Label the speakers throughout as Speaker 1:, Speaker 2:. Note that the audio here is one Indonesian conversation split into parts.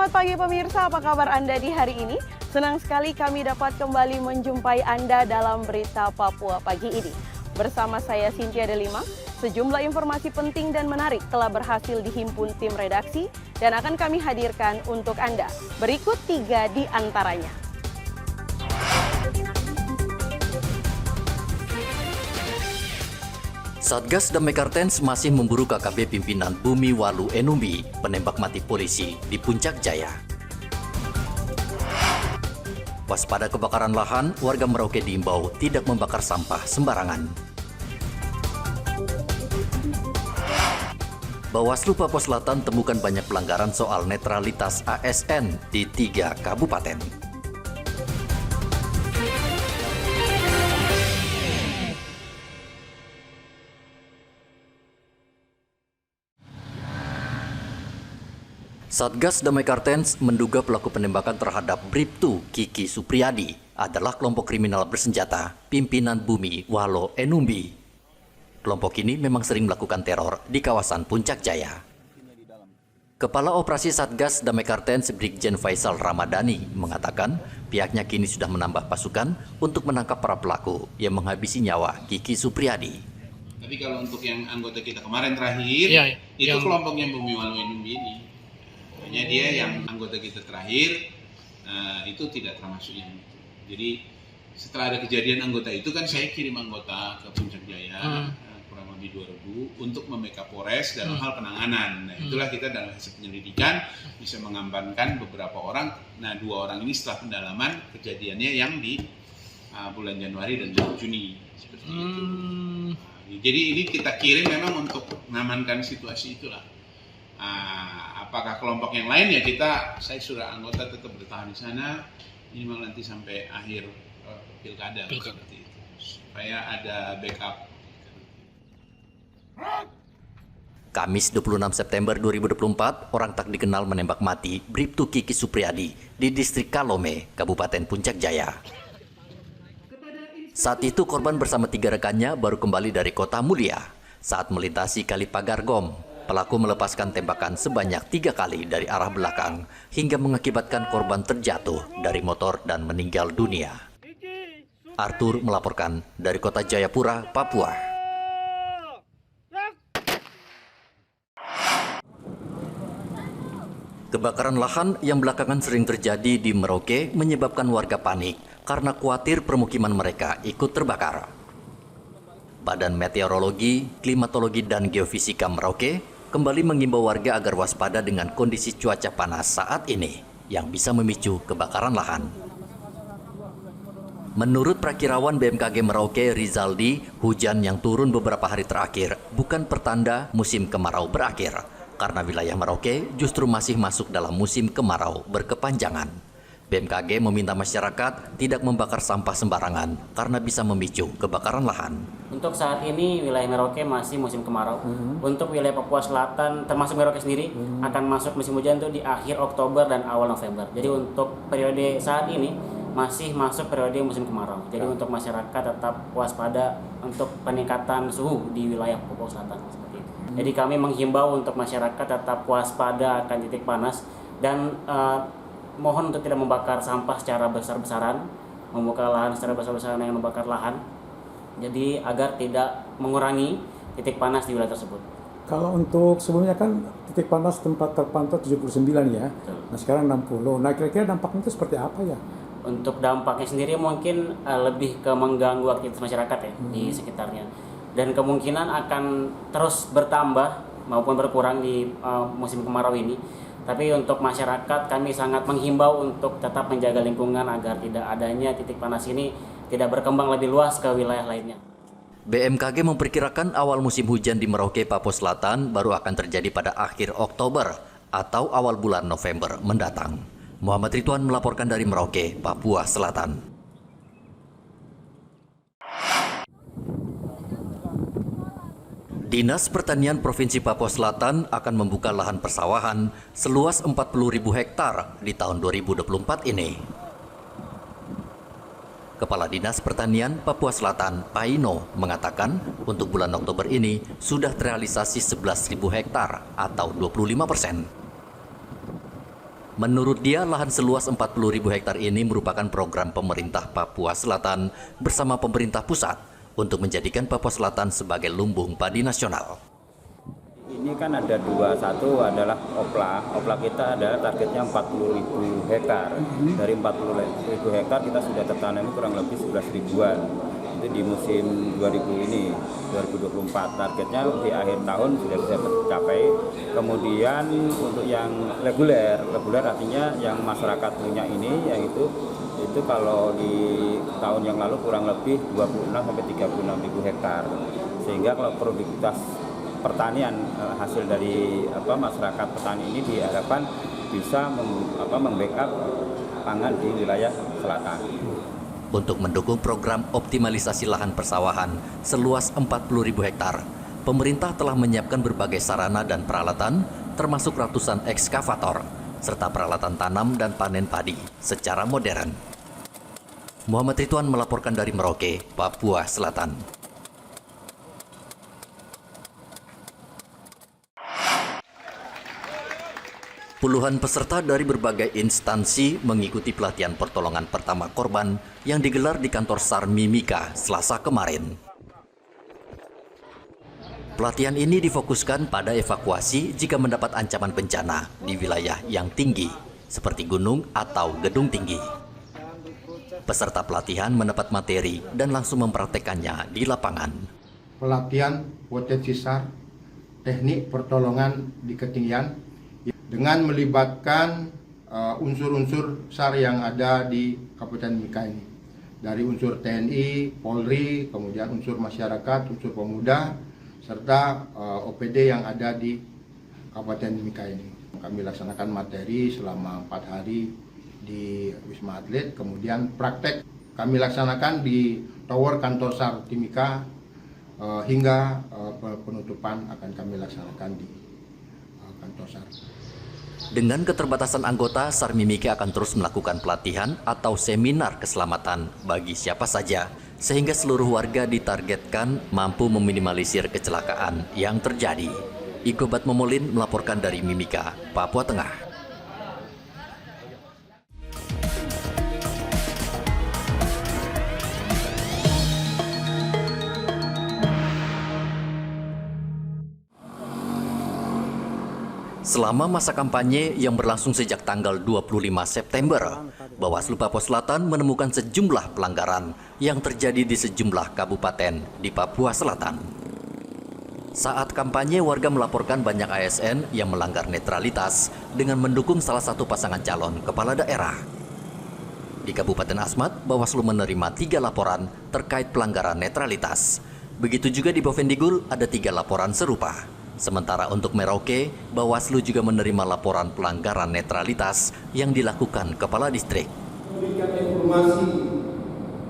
Speaker 1: Selamat pagi pemirsa, apa kabar Anda di hari ini? Senang sekali kami dapat kembali menjumpai Anda dalam Berita Papua pagi ini. Bersama saya Cynthia Delima, sejumlah informasi penting dan menarik telah berhasil dihimpun tim redaksi dan akan kami hadirkan untuk Anda. Berikut 3 di antaranya.
Speaker 2: Satgas Damai Kartens masih memburu KKB pimpinan Bumi Walu Enumbi, penembak mati polisi di Puncak Jaya. Waspada kebakaran lahan, warga Merauke diimbau tidak membakar sampah sembarangan. Bawaslu Papua Selatan temukan banyak pelanggaran soal netralitas ASN di 3 kabupaten. Satgas Damai Kartens menduga pelaku penembakan terhadap Bribtu Kiki Supriyadi adalah kelompok kriminal bersenjata pimpinan Bumi Walo Enumbi. Kelompok ini memang sering melakukan teror di kawasan Puncak Jaya. Kepala Operasi Satgas Damai Kartens Brigjen Faisal Ramadhani mengatakan pihaknya kini sudah menambah pasukan untuk menangkap para pelaku yang menghabisi nyawa Kiki Supriyadi.
Speaker 3: Tapi kalau untuk yang anggota kita kemarin terakhir, itu kelompoknya Bumi Walu Enumbi ini. Hanya dia yang anggota kita terakhir itu tidak termasuk yang itu. Jadi setelah ada kejadian anggota itu kan saya kirim anggota ke Puncak Jaya kurang lebih 2.000 untuk membackup Polres dalam hal penanganan. Nah itulah kita dalam hasil penyelidikan bisa mengamankan beberapa orang. Nah 2 orang ini setelah pendalaman kejadiannya yang di bulan Januari dan bulan Juni seperti itu. Jadi ini kita kirim memang untuk mengamankan situasi itulah. Apakah kelompok yang lain ya saya sudah anggota tetap bertahan di sana minimal nanti sampai akhir pilkada seperti itu supaya ada backup.
Speaker 2: Kamis 26 September 2024, orang tak dikenal menembak mati Bribtu Kiki Supriyadi di distrik Kalome, Kabupaten Puncak Jaya. Saat itu korban bersama 3 rekannya baru kembali dari Kota Mulia saat melintasi Kali Pagargom. Pelaku melepaskan tembakan sebanyak 3 kali dari arah belakang hingga mengakibatkan korban terjatuh dari motor dan meninggal dunia. Arthur melaporkan dari Kota Jayapura, Papua. Kebakaran lahan yang belakangan sering terjadi di Merauke menyebabkan warga panik karena khawatir permukiman mereka ikut terbakar. Badan Meteorologi, Klimatologi, dan Geofisika Merauke kembali mengimbau warga agar waspada dengan kondisi cuaca panas saat ini yang bisa memicu kebakaran lahan. Menurut Prakirawan BMKG Merauke Rizaldi, hujan yang turun beberapa hari terakhir bukan pertanda musim kemarau berakhir, karena wilayah Merauke justru masih masuk dalam musim kemarau berkepanjangan. BMKG meminta masyarakat tidak membakar sampah sembarangan karena bisa memicu kebakaran lahan.
Speaker 4: Untuk saat ini wilayah Merauke masih musim kemarau. Untuk wilayah Papua Selatan termasuk Merauke sendiri akan masuk musim hujan itu di akhir Oktober dan awal November. Jadi untuk periode saat ini masih masuk periode musim kemarau. Jadi untuk masyarakat tetap waspada untuk peningkatan suhu di wilayah Papua Selatan seperti itu. Jadi kami menghimbau untuk masyarakat tetap waspada akan titik panas dan mohon untuk tidak membakar sampah secara besar-besaran, membuka lahan secara besar-besaran yang membakar lahan, jadi agar tidak mengurangi titik panas di wilayah tersebut.
Speaker 5: Kalau untuk sebelumnya kan titik panas tempat terpantau 79 ya, nah sekarang 60. Nah kira-kira dampaknya itu seperti apa ya?
Speaker 4: Untuk dampaknya sendiri mungkin lebih ke mengganggu aktivitas masyarakat ya di sekitarnya, dan kemungkinan akan terus bertambah maupun berkurang di musim kemarau ini. Tapi untuk masyarakat kami sangat menghimbau untuk tetap menjaga lingkungan agar tidak adanya titik panas ini tidak berkembang lebih luas ke wilayah lainnya.
Speaker 2: BMKG memperkirakan awal musim hujan di Merauke, Papua Selatan baru akan terjadi pada akhir Oktober atau awal bulan November mendatang. Muhammad Ridwan melaporkan dari Merauke, Papua Selatan. Dinas Pertanian Provinsi Papua Selatan akan membuka lahan persawahan seluas 40.000 hektar di tahun 2024 ini. Kepala Dinas Pertanian Papua Selatan, Paino, mengatakan untuk bulan Oktober ini sudah terrealisasi 11.000 hektar atau 25%. Menurut dia, lahan seluas 40.000 hektar ini merupakan program pemerintah Papua Selatan bersama pemerintah pusat untuk menjadikan Papua Selatan sebagai lumbung padi nasional.
Speaker 6: Ini kan ada dua, satu adalah opla kita adalah targetnya 40.000 hektar. Dari 40.000 hektar kita sudah tertanami kurang lebih 11 ribuan. Itu di musim 2000 ini, 2024. Targetnya di akhir tahun sudah bisa tercapai. Kemudian untuk yang reguler artinya yang masyarakat punya ini, yang itu kalau di tahun yang lalu kurang lebih 26 sampai 36.000 hektar. Sehingga kalau produktivitas pertanian hasil dari masyarakat petani ini diharapkan bisa membackup pangan di wilayah selatan.
Speaker 2: Untuk mendukung program optimalisasi lahan persawahan seluas 40.000 hektar, pemerintah telah menyiapkan berbagai sarana dan peralatan, termasuk ratusan ekskavator, serta peralatan tanam dan panen padi secara modern. Muhammad Ridwan melaporkan dari Merauke, Papua Selatan. Puluhan peserta dari berbagai instansi mengikuti pelatihan pertolongan pertama korban yang digelar di kantor SAR Mimika Selasa kemarin. Pelatihan ini difokuskan pada evakuasi jika mendapat ancaman bencana di wilayah yang tinggi, seperti gunung atau gedung tinggi. Peserta pelatihan mendapat materi dan langsung mempraktekannya di lapangan.
Speaker 7: Pelatihan potensi SAR, teknik pertolongan di ketinggian, dengan melibatkan unsur-unsur SAR yang ada di Kabupaten Mimika ini. Dari unsur TNI, Polri, kemudian unsur masyarakat, unsur pemuda, serta OPD yang ada di Kabupaten Mimika ini. Kami laksanakan materi selama 4 hari di Wisma Atlet, kemudian praktek kami laksanakan di Tower Kantor SAR Timika hingga penutupan akan kami laksanakan di kantor SAR.
Speaker 2: Dengan keterbatasan anggota, SAR Mimika akan terus melakukan pelatihan atau seminar keselamatan bagi siapa saja, sehingga seluruh warga ditargetkan mampu meminimalisir kecelakaan yang terjadi. Igobat Momolin melaporkan dari Mimika, Papua Tengah. Selama masa kampanye yang berlangsung sejak tanggal 25 September, Bawaslu Papua Selatan menemukan sejumlah pelanggaran yang terjadi di sejumlah kabupaten di Papua Selatan. Saat kampanye, warga melaporkan banyak ASN yang melanggar netralitas dengan mendukung salah satu pasangan calon kepala daerah. Di Kabupaten Asmat, Bawaslu menerima 3 laporan terkait pelanggaran netralitas. Begitu juga di Bovendigul ada 3 laporan serupa. Sementara untuk Merauke, Bawaslu juga menerima laporan pelanggaran netralitas yang dilakukan kepala distrik.
Speaker 8: Memberikan informasi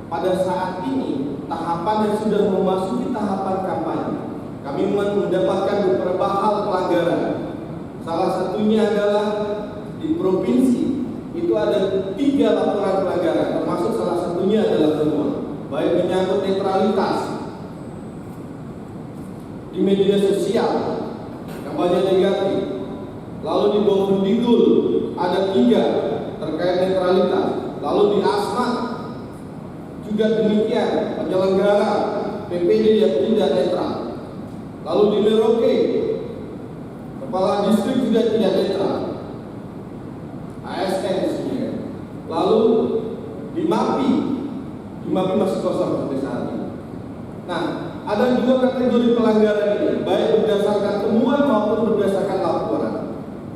Speaker 8: pada saat ini tahapan yang sudah memasuki tahapan kampanye. Kami mendapatkan beberapa hal pelanggaran. Salah satunya adalah di provinsi itu ada 3 laporan pelanggaran, termasuk salah satunya adalah temuan, baik menyangkut netralitas di media sosial, kampanye negatif. Lalu di Bovendigul ada 3 terkait netralitas. Lalu di Asmat juga demikian, penyelenggara PPD yang tidak netral. Lalu di Merauke, kepala distrik juga tidak netral, ASN sebenarnya. Lalu di MAPI masih kosong sampai saat ini. Nah, ada 2 kategori pelanggaran ini, baik berdasarkan temuan maupun berdasarkan laporan.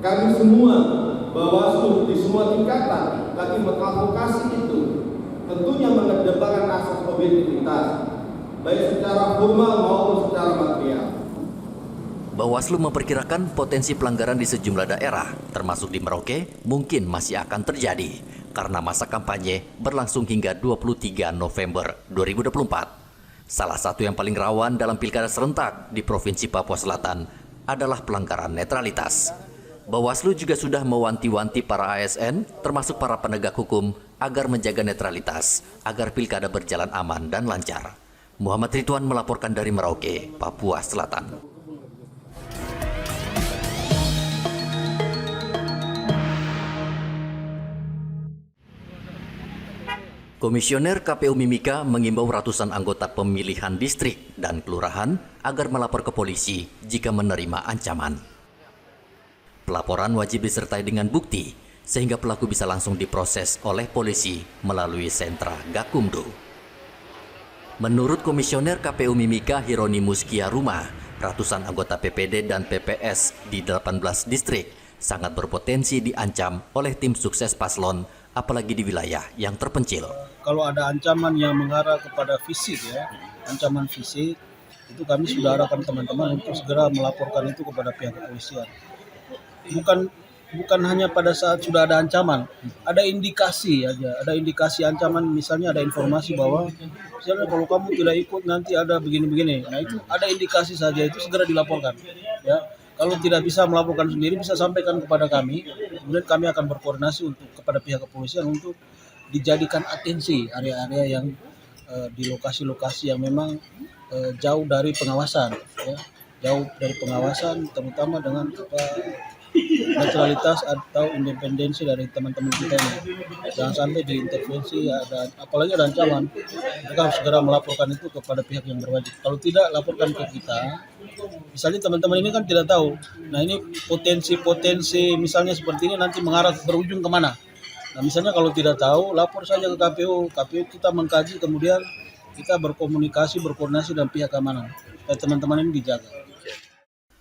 Speaker 8: Kami semua, Bawaslu di semua tingkatan, lagi mengadvokasi itu, tentunya mengedepankan asas objektivitas, baik secara formal maupun secara material.
Speaker 2: Bawaslu memperkirakan potensi pelanggaran di sejumlah daerah, termasuk di Merauke, mungkin masih akan terjadi karena masa kampanye berlangsung hingga 23 November 2024. Salah satu yang paling rawan dalam pilkada serentak di Provinsi Papua Selatan adalah pelanggaran netralitas. Bawaslu juga sudah mewanti-wanti para ASN, termasuk para penegak hukum, agar menjaga netralitas, agar pilkada berjalan aman dan lancar. Muhammad Ridwan melaporkan dari Merauke, Papua Selatan. Komisioner KPU Mimika mengimbau ratusan anggota pemilihan distrik dan kelurahan agar melapor ke polisi jika menerima ancaman. Pelaporan wajib disertai dengan bukti, sehingga pelaku bisa langsung diproses oleh polisi melalui sentra Gakumdu. Menurut Komisioner KPU Mimika Hieronymus Kiaruma, ratusan anggota PPD dan PPS di 18 distrik sangat berpotensi diancam oleh tim sukses paslon, apalagi di wilayah yang terpencil.
Speaker 9: Kalau ada ancaman yang mengarah kepada fisik ya, ancaman fisik, itu kami sudah arahkan teman-teman untuk segera melaporkan itu kepada pihak kepolisian. Bukan hanya pada saat sudah ada ancaman, ada indikasi aja, ada indikasi ancaman, misalnya ada informasi bahwa misalnya kalau kamu tidak ikut nanti ada begini-begini. Nah itu ada indikasi saja, itu segera dilaporkan. Ya, kalau tidak bisa melaporkan sendiri bisa sampaikan kepada kami, kemudian kami akan berkoordinasi untuk kepada pihak kepolisian untuk dijadikan atensi area-area yang di lokasi-lokasi yang memang jauh dari pengawasan, ya, jauh dari pengawasan, terutama dengan netralitas atau independensi dari teman-teman kita ini. Jangan sampai diintervensi, apalagi ada ancaman, mereka harus segera melaporkan itu kepada pihak yang berwajib. Kalau tidak, laporkan ke kita. Misalnya teman-teman ini kan tidak tahu, nah ini potensi misalnya seperti ini nanti mengarah berujung kemana. Nah misalnya kalau tidak tahu, lapor saja ke KPU kita mengkaji, kemudian kita berkomunikasi, berkoordinasi dengan pihak keamanan, supaya teman-teman ini dijaga.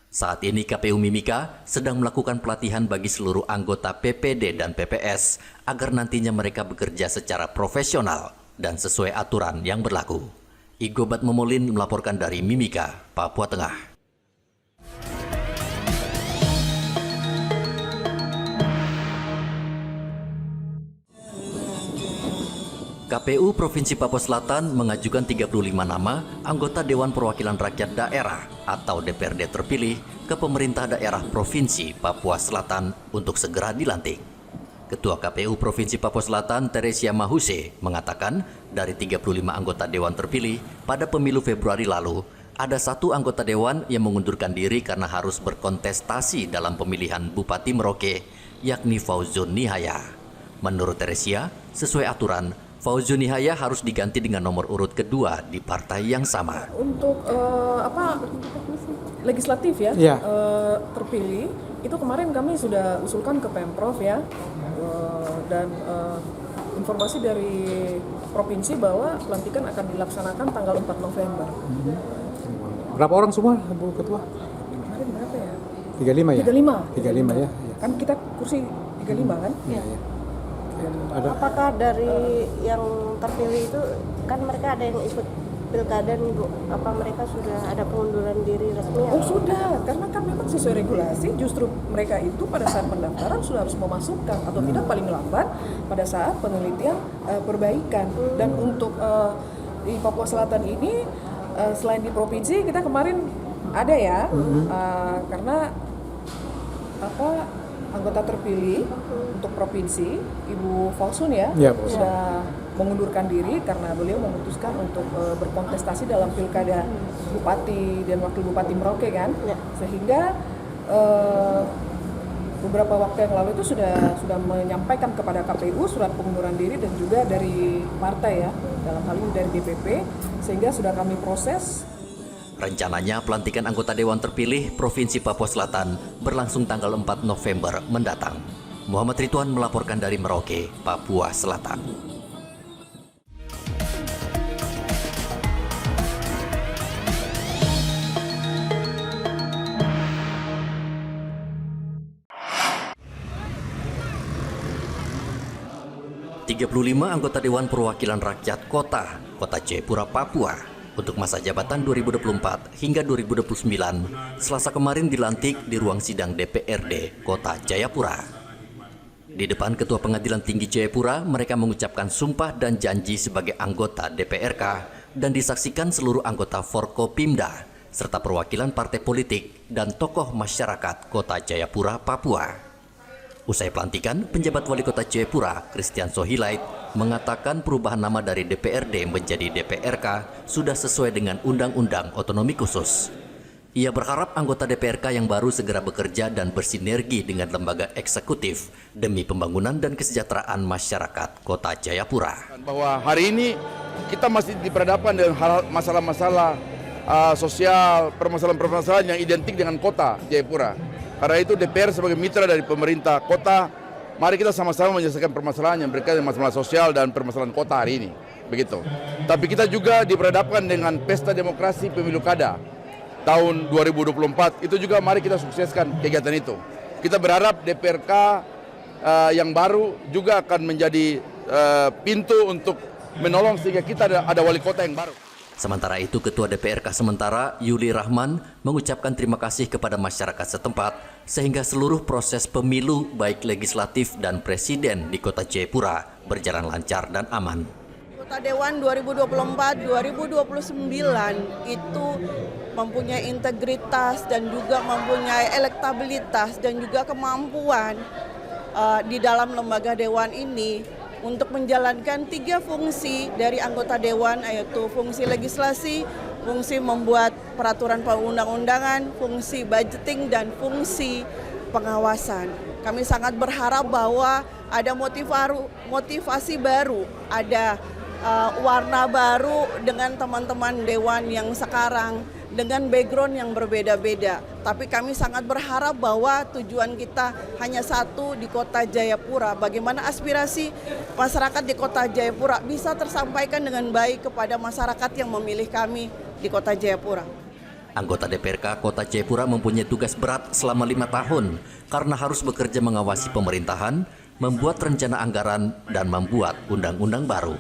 Speaker 2: Saat ini KPU Mimika sedang melakukan pelatihan bagi seluruh anggota PPD dan PPS agar nantinya mereka bekerja secara profesional dan sesuai aturan yang berlaku. Igobat Momolin melaporkan dari Mimika, Papua Tengah. KPU Provinsi Papua Selatan mengajukan 35 nama anggota Dewan Perwakilan Rakyat Daerah atau DPRD terpilih ke pemerintah daerah Provinsi Papua Selatan untuk segera dilantik. Ketua KPU Provinsi Papua Selatan Teresia Mahuse mengatakan dari 35 anggota Dewan terpilih pada pemilu Februari lalu, ada satu anggota Dewan yang mengundurkan diri karena harus berkontestasi dalam pemilihan Bupati Merauke, yakni Fauzun Nihaya. Menurut Teresia, sesuai aturan, Fauzun Nihaya harus diganti dengan nomor urut kedua di partai yang sama.
Speaker 10: Untuk legislatif ya, terpilih itu kemarin kami sudah usulkan ke Pemprov ya, dan informasi dari provinsi bahwa pelantikan akan dilaksanakan tanggal 4 November.
Speaker 5: Berapa orang semua, Bu Ketua?
Speaker 10: Kemarin berapa ya?
Speaker 5: 35 ya? 35 ya.
Speaker 10: Kan kita kursi 35 kan?
Speaker 5: Iya.
Speaker 11: Apakah dari yang terpilih itu kan mereka ada yang ikut pilkada nih Bu, apa mereka sudah ada pengunduran diri resmi?
Speaker 10: Oh sudah, karena kan memang sesuai regulasi justru mereka itu pada saat pendaftaran sudah harus memasukkan atau tidak paling lambat pada saat penelitian perbaikan. Dan untuk di Papua Selatan ini selain di provinsi kita kemarin ada ya, karena anggota terpilih untuk provinsi Ibu Fauzun ya, sudah mengundurkan diri karena beliau memutuskan untuk berkontestasi dalam pilkada Bupati dan Wakil Bupati Merauke kan, sehingga beberapa waktu yang lalu itu sudah menyampaikan kepada KPU surat pengunduran diri dan juga dari partai ya, dalam hal ini dari DPP, sehingga sudah kami proses.
Speaker 2: Rencananya pelantikan anggota Dewan terpilih Provinsi Papua Selatan berlangsung tanggal 4 November mendatang. Muhammad Ridwan melaporkan dari Merauke, Papua Selatan. ...35 anggota Dewan Perwakilan Rakyat Kota Jayapura, Papua untuk masa jabatan 2024 hingga 2029 Selasa kemarin dilantik di ruang sidang DPRD Kota Jayapura. Di depan Ketua Pengadilan Tinggi Jayapura, mereka mengucapkan sumpah dan janji sebagai anggota DPRK dan disaksikan seluruh anggota Forkopimda serta perwakilan partai politik dan tokoh masyarakat Kota Jayapura, Papua. Usai pelantikan, penjabat wali kota Jayapura, Christian Sohilait, mengatakan perubahan nama dari DPRD menjadi DPRK sudah sesuai dengan Undang-Undang Otonomi Khusus. Ia berharap anggota DPRK yang baru segera bekerja dan bersinergi dengan lembaga eksekutif demi pembangunan dan kesejahteraan masyarakat Kota Jayapura.
Speaker 12: Bahwa hari ini kita masih diperhadapkan dengan masalah-masalah sosial, permasalahan-permasalahan yang identik dengan Kota Jayapura. Karena itu DPR sebagai mitra dari pemerintah kota, mari kita sama-sama menyelesaikan permasalahan yang berkaitan dengan masalah sosial dan permasalahan kota hari ini. Begitu. Tapi kita juga diperhadapkan dengan pesta demokrasi pemilu kada tahun 2024, itu juga mari kita sukseskan kegiatan itu. Kita berharap DPRK yang baru juga akan menjadi pintu untuk menolong sehingga kita ada wali kota yang baru.
Speaker 2: Sementara itu, Ketua DPRK sementara Yuli Rahman mengucapkan terima kasih kepada masyarakat setempat sehingga seluruh proses pemilu baik legislatif dan presiden di Kota Jayapura berjalan lancar dan aman.
Speaker 13: Anggota Dewan 2024-2029 itu mempunyai integritas dan juga mempunyai elektabilitas dan juga kemampuan di dalam lembaga dewan ini untuk menjalankan 3 fungsi dari anggota dewan, yaitu fungsi legislasi, fungsi membuat peraturan perundang-undangan, fungsi budgeting, dan fungsi pengawasan. Kami sangat berharap bahwa ada motivasi baru, ada warna baru dengan teman-teman dewan yang sekarang dengan background yang berbeda-beda. Tapi kami sangat berharap bahwa tujuan kita hanya satu di Kota Jayapura. Bagaimana aspirasi masyarakat di Kota Jayapura bisa tersampaikan dengan baik kepada masyarakat yang memilih kami di Kota Jayapura.
Speaker 2: Anggota DPRK Kota Jayapura mempunyai tugas berat selama 5 tahun karena harus bekerja mengawasi pemerintahan, membuat rencana anggaran, dan membuat undang-undang baru.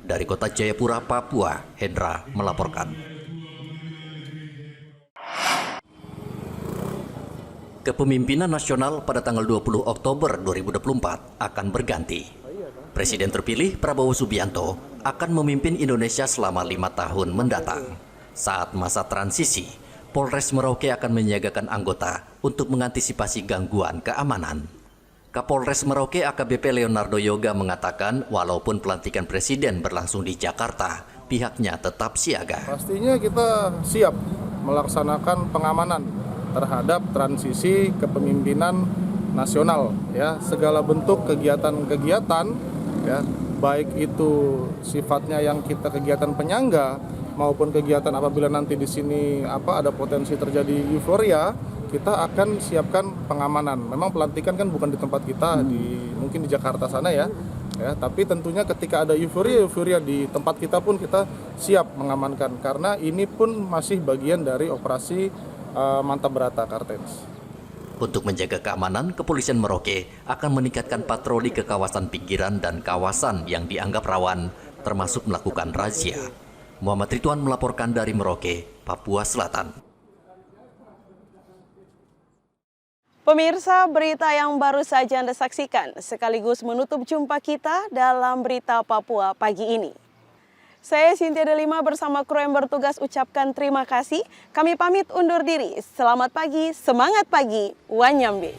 Speaker 2: Dari Kota Jayapura, Papua, Hendra melaporkan. Kepemimpinan nasional pada tanggal 20 Oktober 2024 akan berganti. Presiden terpilih Prabowo Subianto akan memimpin Indonesia selama 5 tahun mendatang. Saat masa transisi, Polres Merauke akan menyiagakan anggota untuk mengantisipasi gangguan keamanan. Kapolres Merauke AKBP Leonardo Yoga mengatakan walaupun pelantikan presiden berlangsung di Jakarta, pihaknya tetap siaga.
Speaker 14: Pastinya kita siap melaksanakan pengamanan terhadap transisi kepemimpinan nasional, ya, segala bentuk kegiatan-kegiatan, ya, baik itu sifatnya yang kita kegiatan penyangga maupun kegiatan apabila nanti di sini ada potensi terjadi euforia, kita akan siapkan pengamanan. Memang pelantikan kan bukan di tempat kita, mungkin di Jakarta sana ya, tapi tentunya ketika ada euforia di tempat kita pun kita siap mengamankan karena ini pun masih bagian dari operasi Mantap Berata Kartens.
Speaker 2: Untuk menjaga keamanan, Kepolisian Merauke akan meningkatkan patroli ke kawasan pinggiran dan kawasan yang dianggap rawan, termasuk melakukan razia. Muhammad Ridwan melaporkan dari Merauke, Papua Selatan.
Speaker 1: Pemirsa, berita yang baru saja Anda saksikan sekaligus menutup jumpa kita dalam Berita Papua pagi ini. Saya Cynthia Delima bersama kru yang bertugas ucapkan terima kasih. Kami pamit undur diri. Selamat pagi, semangat pagi, Wanyambe.